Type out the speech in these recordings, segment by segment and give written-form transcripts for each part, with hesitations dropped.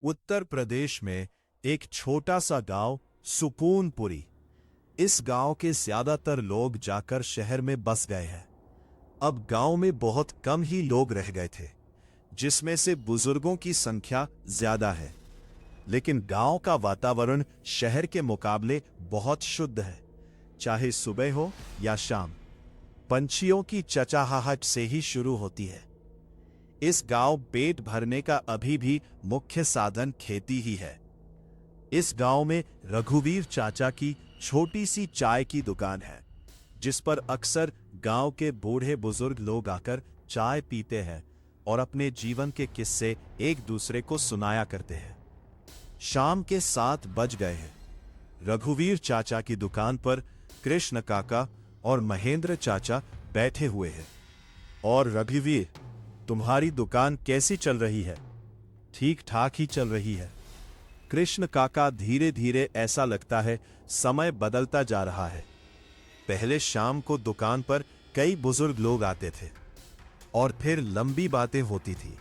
उत्तर प्रदेश में एक छोटा सा गांव सुकूनपुरी। इस गांव के ज्यादातर लोग जाकर शहर में बस गए हैं। अब गांव में बहुत कम ही लोग रह गए थे, जिसमें से बुजुर्गों की संख्या ज्यादा है। लेकिन गांव का वातावरण शहर के मुकाबले बहुत शुद्ध है। चाहे सुबह हो या शाम, पंछियों की चहचहाहट से ही शुरू होती है। इस गांव पेट भरने का अभी भी मुख्य साधन खेती ही है। इस गांव में रघुवीर चाचा की छोटी सी चाय की दुकान है, जिस पर अक्सर गांव के बूढ़े बुजुर्ग लोग आकर चाय पीते हैं और अपने जीवन के किस्से एक दूसरे को सुनाया करते हैं। शाम के 7 बज गए हैं। रघुवीर चाचा की दुकान पर कृष्ण काका और महेंद्र चाचा बैठे हुए हैं। और रघुवीर, तुम्हारी दुकान कैसी चल रही है? ठीक ठाक ही चल रही है। कृष्ण काका, धीरे धीरे ऐसा लगता है समय बदलता जा रहा है। पहले शाम को दुकान पर कई बुजुर्ग लोग आते थे और फिर लंबी बातें होती थी,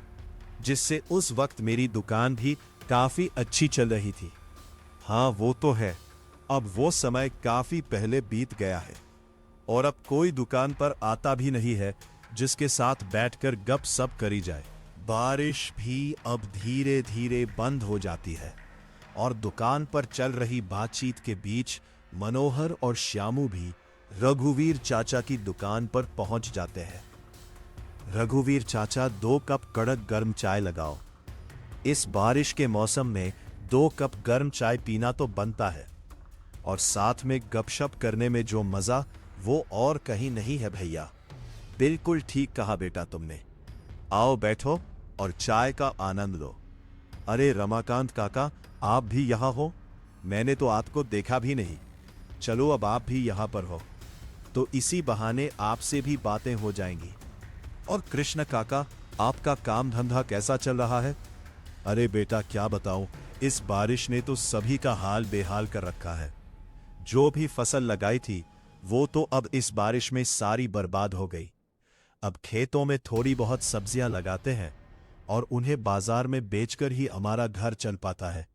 जिससे उस वक्त मेरी दुकान भी काफी अच्छी चल रही थी। हाँ, वो तो है। अब वो समय काफी पहले बीत गया है और अब कोई दुकान पर आता भी नहीं है जिसके साथ बैठकर गपशप करी जाए। बारिश भी अब धीरे धीरे बंद हो जाती है और दुकान पर चल रही बातचीत के बीच मनोहर और श्यामू भी रघुवीर चाचा की दुकान पर पहुंच जाते हैं। रघुवीर चाचा, 2 कप कड़क गर्म चाय लगाओ। इस बारिश के मौसम में 2 कप गर्म चाय पीना तो बनता है, और साथ में गपशप करने में जो मजा, वो और कहीं नहीं है भैया। बिल्कुल ठीक कहा बेटा तुमने। आओ बैठो और चाय का आनंद लो। अरे रमाकांत काका, आप भी यहाँ हो? मैंने तो आपको देखा भी नहीं। चलो, अब आप भी यहाँ पर हो तो इसी बहाने आपसे भी बातें हो जाएंगी। और कृष्ण काका, आपका काम धंधा कैसा चल रहा है? अरे बेटा, क्या बताऊं, इस बारिश ने तो सभी का हाल बेहाल कर रखा है। जो भी फसल लगाई थी वो तो अब इस बारिश में सारी बर्बाद हो गई। अब खेतों में थोड़ी बहुत सब्जियां लगाते हैं और उन्हें बाजार में बेचकर ही हमारा घर चल पाता है।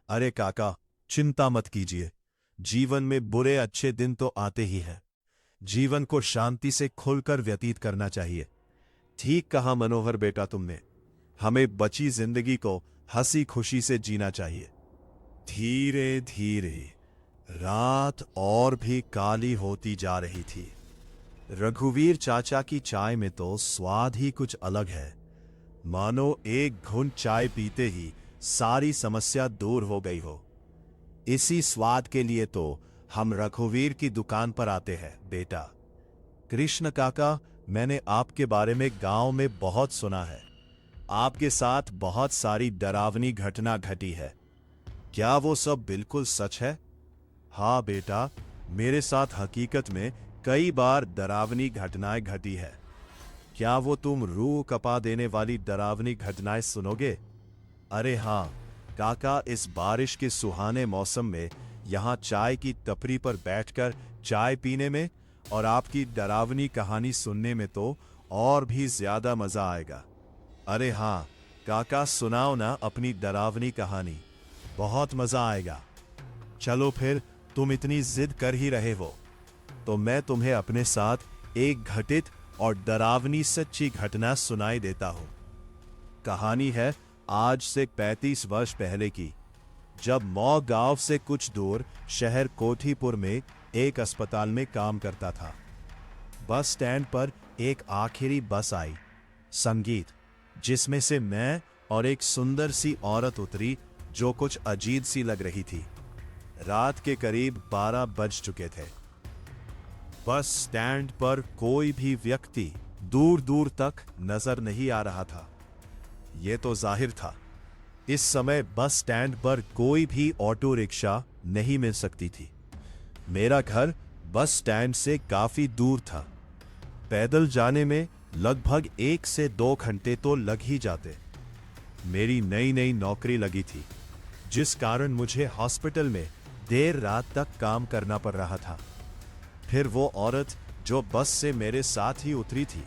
अरे काका, चिंता मत कीजिए। जीवन में बुरे अच्छे दिन तो आते ही हैं। जीवन को शांति से खुलकर व्यतीत करना चाहिए। ठीक कहा मनोहर बेटा तुमने। हमें बची जिंदगी को हंसी खुशी से जीना चाहिए। धीरे धीरे रात और भी काली होती जा रही थी। रघुवीर चाचा की चाय में तो स्वाद ही कुछ अलग है। मानो एक घूंट चाय पीते ही सारी समस्या दूर हो गई हो। इसी स्वाद के लिए तो हम रघुवीर की दुकान पर आते हैं बेटा। कृष्ण काका, मैंने आपके बारे में गांव में बहुत सुना है। आपके साथ बहुत सारी डरावनी घटना घटी है। क्या वो सब बिल्कुल सच है? हाँ बेटा, मेरे साथ हकीकत में कई बार डरावनी घटनाएं घटी है। क्या वो तुम रूह कपा देने वाली डरावनी घटनाएं सुनोगे? अरे हाँ काका, इस बारिश के सुहाने मौसम में यहाँ चाय की टपरी पर बैठकर चाय पीने में और आपकी डरावनी कहानी सुनने में तो और भी ज्यादा मजा आएगा। अरे हाँ काका, सुनाओ ना अपनी डरावनी कहानी, बहुत मजा आएगा। चलो फिर, तुम इतनी जिद कर ही रहे हो तो मैं तुम्हें अपने साथ एक घटित और डरावनी सच्ची घटना सुनाई देता हूं। कहानी है आज से 35 वर्ष पहले की, जब मौ गांव से कुछ दूर शहर कोठीपुर में एक अस्पताल में काम करता था। बस स्टैंड पर एक आखिरी बस आई, संगीत, जिसमें से मैं और एक सुंदर सी औरत उतरी जो कुछ अजीब सी लग रही थी। रात के करीब 12 बज चुके थे। बस स्टैंड पर कोई भी व्यक्ति दूर दूर तक नजर नहीं आ रहा था। यह तो जाहिर था, इस समय बस स्टैंड पर कोई भी ऑटो रिक्शा नहीं मिल सकती थी। मेरा घर बस स्टैंड से काफी दूर था। पैदल जाने में लगभग 1 से 2 घंटे तो लग ही जाते। मेरी नई नई नौकरी लगी थी, जिस कारण मुझे हॉस्पिटल में देर रात तक काम करना पड़ रहा था। फिर वो औरत जो बस से मेरे साथ ही उतरी थी,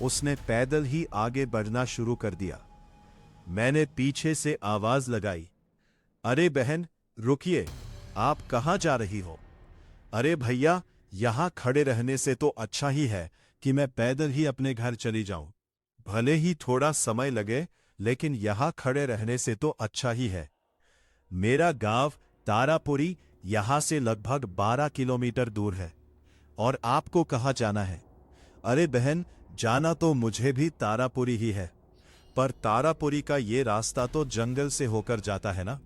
उसने पैदल ही आगे बढ़ना शुरू कर दिया। मैंने पीछे से आवाज लगाई, अरे बहन रुकिए, आप कहाँ जा रही हो? अरे भैया, यहां खड़े रहने से तो अच्छा ही है कि मैं पैदल ही अपने घर चली जाऊं। भले ही थोड़ा समय लगे, लेकिन यहां खड़े रहने से तो अच्छा ही है। मेरा गांव तारापुरी यहां से लगभग 12 किलोमीटर दूर है। और आपको कहाँ जाना है? अरे बहन, जाना तो मुझे भी तारापुरी ही है, पर तारापुरी का ये रास्ता तो जंगल से होकर जाता है ना।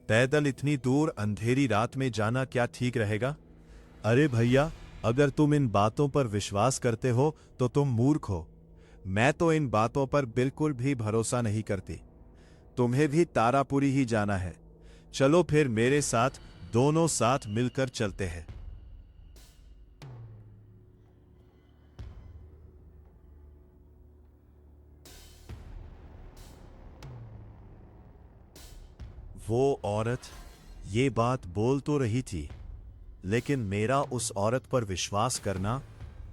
पैदल इतनी दूर अंधेरी रात में जाना क्या ठीक रहेगा? अरे भैया, अगर तुम इन बातों पर विश्वास करते हो तो तुम मूर्ख हो। मैं तो इन बातों पर बिल्कुल भी भरोसा नहीं करती। तुम्हें भी तारापुरी ही जाना है। चलो फिर मेरे साथ, दोनों साथ मिलकर चलते हैं। वो औरत ये बात बोल तो रही थी, लेकिन मेरा उस औरत पर विश्वास करना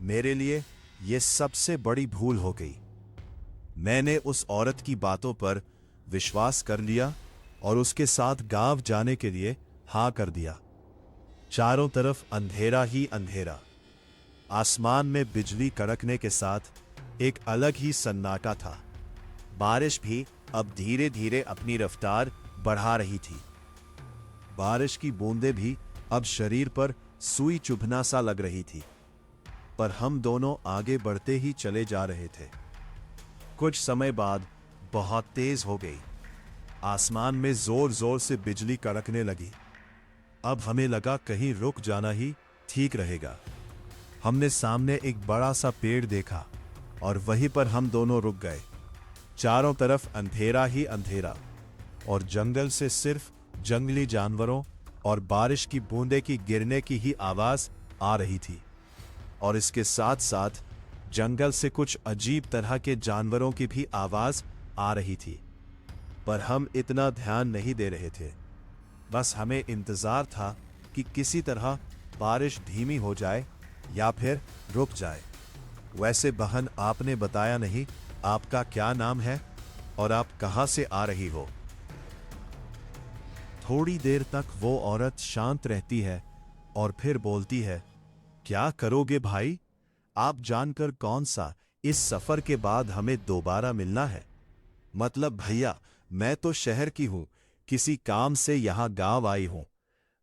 मेरे लिए ये सबसे बड़ी भूल हो गई। मैंने उस औरत की बातों पर विश्वास कर लिया और उसके साथ गांव जाने के लिए हाँ कर दिया। चारों तरफ अंधेरा ही अंधेरा। आसमान में बिजली कड़कने के साथ एक अलग ही सन्नाटा था। बारिश भी अब धीरे धीरे अपनी रफ्तार बढ़ा रही थी। बारिश की बूंदें भी अब शरीर पर सुई चुभना सा लग रही थी। पर हम दोनों आगे बढ़ते ही चले जा रहे थे। कुछ समय बाद बहुत तेज हो गई। आसमान में जोर जोर से बिजली कड़कने लगी। अब हमें लगा कहीं रुक जाना ही ठीक रहेगा। हमने सामने एक बड़ा सा पेड़ देखा और वहीं पर हम दोनों रुक गए। चारों तरफ अंधेरा ही अंधेरा और जंगल से सिर्फ जंगली जानवरों और बारिश की बूंदे की गिरने की ही आवाज आ रही थी। और इसके साथ साथ जंगल से कुछ अजीब तरह के जानवरों की भी आवाज आ रही थी। पर हम इतना ध्यान नहीं दे रहे थे। बस हमें इंतजार था कि किसी तरह बारिश धीमी हो जाए या फिर रुक जाए। वैसे बहन, आपने बताया नहीं आपका क्या नाम है और आप कहां से आ रही हो? थोड़ी देर तक वो औरत शांत रहती है और फिर बोलती है, क्या करोगे भाई? आप जानकर कौन सा इस सफर के बाद हमें दोबारा मिलना है? मतलब भैया, मैं तो शहर की हूं, किसी काम से यहां गांव आई हूं।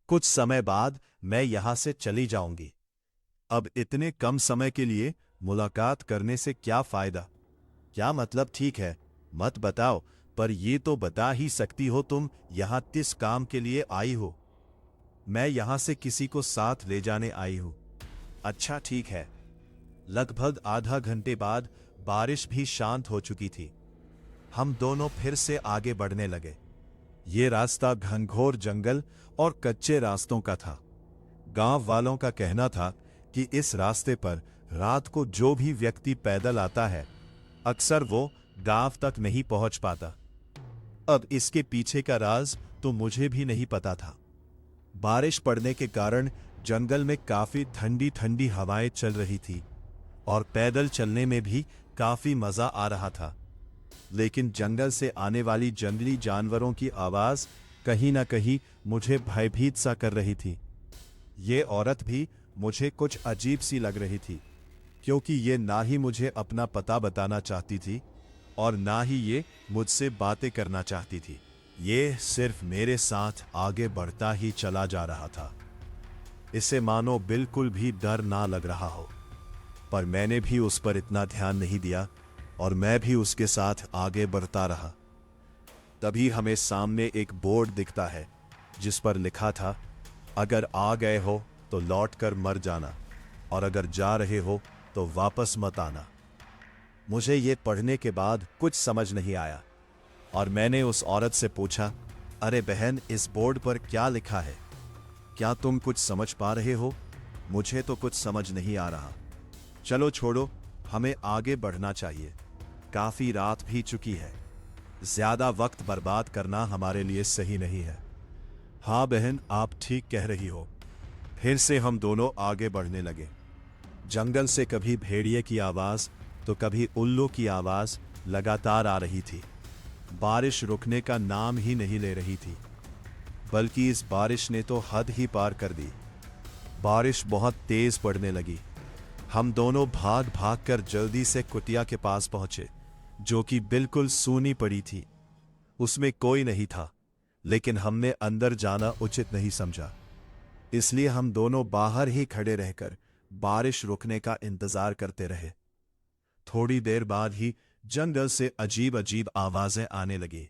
कुछ समय बाद मैं यहां से चली जाऊंगी। अब इतने कम समय के लिए मुलाकात करने से क्या फायदा? क्या मतलब? ठीक है, मत बताओ, पर ये तो बता ही सकती हो तुम यहां किस काम के लिए आई हो। मैं यहां से किसी को साथ ले जाने आई हूं। अच्छा ठीक है। लगभग आधा घंटे बाद बारिश भी शांत हो चुकी थी। हम दोनों फिर से आगे बढ़ने लगे। ये रास्ता घनघोर जंगल और कच्चे रास्तों का था। गांव वालों का कहना था कि इस रास्ते पर रात को जो भी व्यक्ति पैदल आता है, अक्सर वो गांव तक नहीं पहुंच पाता। अब इसके पीछे का राज तो मुझे भी नहीं पता था। बारिश पड़ने के कारण जंगल में काफी ठंडी ठंडी हवाएं चल रही थी और पैदल चलने में भी काफी मजा आ रहा था। लेकिन जंगल से आने वाली जंगली जानवरों की आवाज कहीं ना कहीं मुझे भयभीत सा कर रही थी। ये औरत भी मुझे कुछ अजीब सी लग रही थी, क्योंकि ये ना ही मुझे अपना पता बताना चाहती थी और ना ही ये मुझसे बातें करना चाहती थी। ये सिर्फ मेरे साथ आगे बढ़ता ही चला जा रहा था। इसे मानो बिल्कुल भी डर ना लग रहा हो। पर मैंने भी उस पर इतना ध्यान नहीं दिया और मैं भी उसके साथ आगे बढ़ता रहा। तभी हमें सामने एक बोर्ड दिखता है जिस पर लिखा था, अगर आ गए हो तो लौट कर मर जाना और अगर जा रहे हो तो वापस मत आना। मुझे ये पढ़ने के बाद कुछ समझ नहीं आया और मैंने उस औरत से पूछा, अरे बहन, इस बोर्ड पर क्या लिखा है? क्या तुम कुछ समझ पा रहे हो? मुझे तो कुछ समझ नहीं आ रहा। चलो छोड़ो, हमें आगे बढ़ना चाहिए। काफी रात भी चुकी है। ज्यादा वक्त बर्बाद करना हमारे लिए सही नहीं है। हाँ बहन, आप ठीक कह रही हो। फिर से हम दोनों आगे बढ़ने लगे। जंगल से कभी भेड़िए की आवाज तो कभी उल्लू की आवाज लगातार आ रही थी। बारिश रुकने का नाम ही नहीं ले रही थी, बल्कि इस बारिश ने तो हद ही पार कर दी। बारिश बहुत तेज पड़ने लगी। हम दोनों भाग भाग कर जल्दी से कुटिया के पास पहुंचे, जो कि बिल्कुल सूनी पड़ी थी। उसमें कोई नहीं था, लेकिन हमने अंदर जाना उचित नहीं समझा, इसलिए हम दोनों बाहर ही खड़े रहकर बारिश रुकने का इंतजार करते रहे। थोड़ी देर बाद ही जंगल से अजीब अजीब आवाजें आने लगी।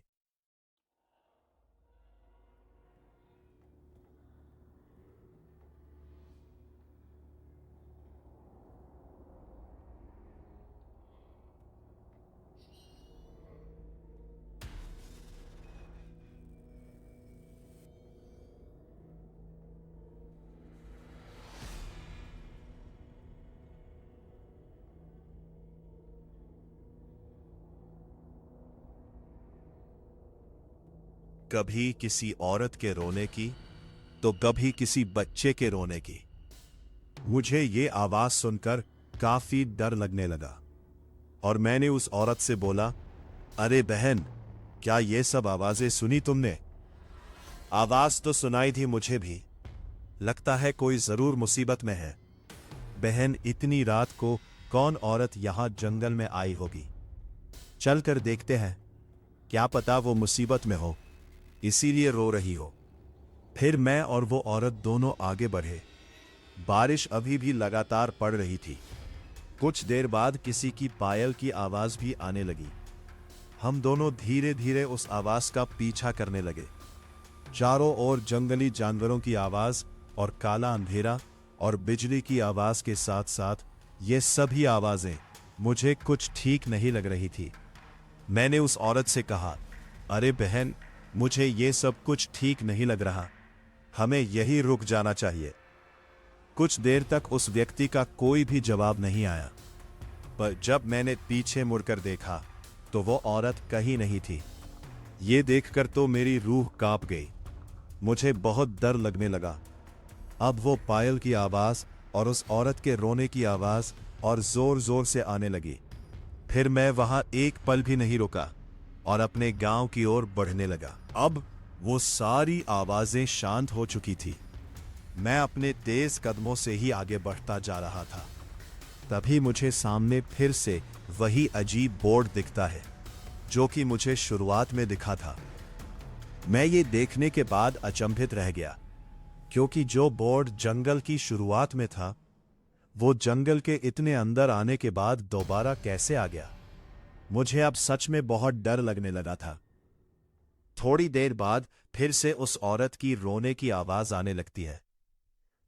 कभी किसी औरत के रोने की, तो कभी किसी बच्चे के रोने की। मुझे ये आवाज सुनकर काफी डर लगने लगा और मैंने उस औरत से बोला, अरे बहन, क्या ये सब आवाजें सुनी तुमने? आवाज तो सुनाई थी मुझे भी। लगता है कोई जरूर मुसीबत में है। बहन, इतनी रात को कौन औरत यहां जंगल में आई होगी? चल कर देखते हैं, क्या पता वो मुसीबत में हो, इसीलिए रो रही हो। फिर मैं और वो औरत दोनों आगे बढ़े। बारिश अभी भी लगातार पड़ रही थी। कुछ देर बाद किसी की पायल की आवाज भी आने लगी। हम दोनों धीरे धीरे उस आवाज का पीछा करने लगे। चारों ओर जंगली जानवरों की आवाज और काला अंधेरा और बिजली की आवाज के साथ साथ ये सभी आवाजें मुझे कुछ ठीक नहीं लग रही थी। मैंने उस औरत से कहा, अरे बहन, मुझे ये सब कुछ ठीक नहीं लग रहा, हमें यही रुक जाना चाहिए। कुछ देर तक उस व्यक्ति का कोई भी जवाब नहीं आया, पर जब मैंने पीछे मुड़कर देखा तो वो औरत कहीं नहीं थी। ये देखकर तो मेरी रूह कांप गई। मुझे बहुत डर लगने लगा। अब वो पायल की आवाज और उस औरत के रोने की आवाज और जोर जोर से आने लगी। फिर मैं वहां एक पल भी नहीं रुका और अपने गांव की ओर बढ़ने लगा। अब वो सारी आवाजें शांत हो चुकी थी। मैं अपने तेज कदमों से ही आगे बढ़ता जा रहा था। तभी मुझे सामने फिर से वही अजीब बोर्ड दिखता है, जो कि मुझे शुरुआत में दिखा था। मैं ये देखने के बाद अचंभित रह गया, क्योंकि जो बोर्ड जंगल की शुरुआत में था, वो जंगल के इतने अंदर आने के बाद दोबारा कैसे आ गया? मुझे अब सच में बहुत डर लगने लगा था। थोड़ी देर बाद फिर से उस औरत की रोने की आवाज आने लगती है।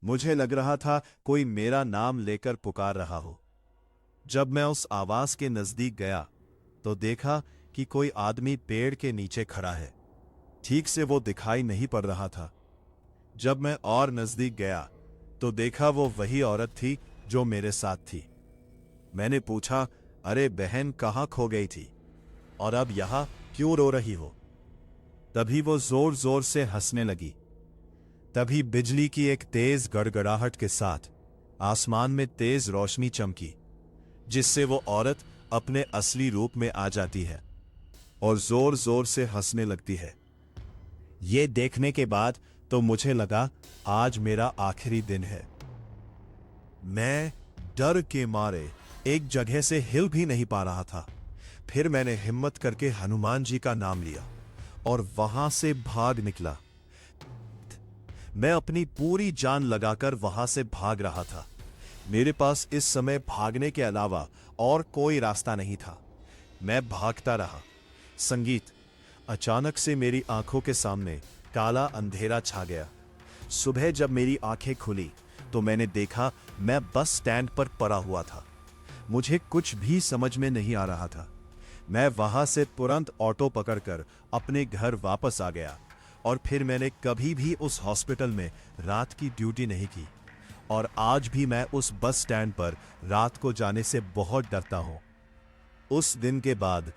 मुझे लग रहा था कोई मेरा नाम लेकर पुकार रहा हो। जब मैं उस आवाज के नजदीक गया तो देखा कि कोई आदमी पेड़ के नीचे खड़ा है। ठीक से वो दिखाई नहीं पड़ रहा था। जब मैं और नजदीक गया तो देखा वो वही औरत थी जो मेरे साथ थी। मैंने पूछा, अरे बहन, कहाँ खो गई थी और अब यहां क्यों रो रही हो? तभी वो जोर जोर से हंसने लगी। तभी बिजली की एक तेज गड़गड़ाहट के साथ आसमान में तेज रोशनी चमकी, जिससे वो औरत अपने असली रूप में आ जाती है और जोर जोर से हंसने लगती है। ये देखने के बाद तो मुझे लगा आज मेरा आखिरी दिन है। मैं डर के मारे एक जगह से हिल भी नहीं पा रहा था। फिर मैंने हिम्मत करके हनुमान जी का नाम लिया और वहां से भाग निकला। मैं अपनी पूरी जान लगाकर वहां से भाग रहा था। मेरे पास इस समय भागने के अलावा और कोई रास्ता नहीं था। मैं भागता रहा। संगीत, अचानक से मेरी आंखों के सामने काला अंधेरा छा गया। सुबह जब मेरी आंखें खुली तो मैंने देखा मैं बस स्टैंड पर पड़ा हुआ था। मुझे कुछ भी समझ में नहीं आ रहा था। मैं वहां से तुरंत ऑटो पकड़कर अपने घर वापस आ गया और फिर मैंने कभी भी उस हॉस्पिटल में रात की ड्यूटी नहीं की और आज भी मैं उस बस स्टैंड पर रात को जाने से बहुत डरता हूं। उस दिन के बाद